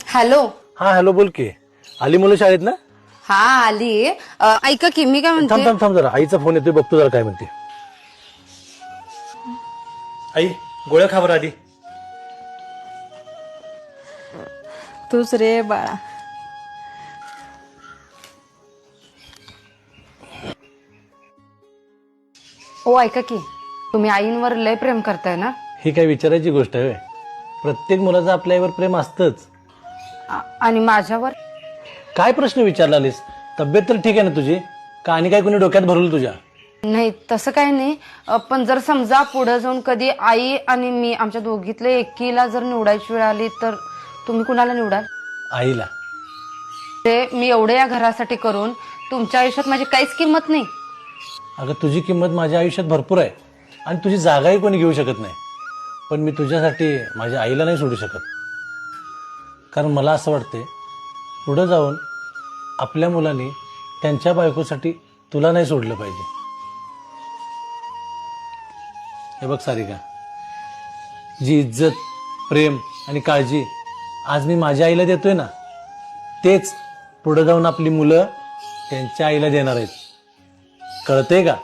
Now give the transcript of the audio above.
Hello. हा hello बोल की. आली मुलं शाळेत ना? हा आली. ऐका की मी काय थांब म्हणते. थांब थांब जरा, आईचा फोन येतोय, बघतो जरा काय म्हणते. आई गोळ्या खा बरं आधी. तूच रे बाळा. ओ ऐका की, तुम्ही आईंवर लय प्रेम करताय ना? ही काय विचारायची गोष्ट आहे? प्रत्येक मुलाचं आपल्या आईवर प्रेम असतंच. आणि माझ्यावर? काय प्रश्न विचारलास? तब्येत तर ठीक आहे ना तुझी? का आणि काय कोणी डोक्यात भरवलं तुझ्या? नाही तसं काही नाही. पण जर समजा पुढे जाऊन कधी आई आणि मी आमच्या दोघीतले एकीला जर निवडायची वेळ आली तर तुम्ही कुणाला निवडाल? आईला. ते मी एवढे या घरासाठी करून तुमच्या आयुष्यात माझी काहीच किंमत नाही. अगं तुझी किंमत माझ्या आयुष्यात भरपूर आहे आणि तुझी जागाही कोणी घेऊ शकत नाही. पण मी तुझ्यासाठी माझ्या आईला नाही सोडू शकत. कारण मला असं वाटते पुढं जाऊन आपल्या मुलांनी त्यांच्या बायकोसाठी तुला नाही सोडलं पाहिजे. हे बघ सारिका, जी इज्जत, प्रेम आणि काळजी आज मी माझ्या आईला देतोय ना, तेच पुढे जाऊन आपली मुलं त्यांच्या आईला देणार आहेत. कळतंय का?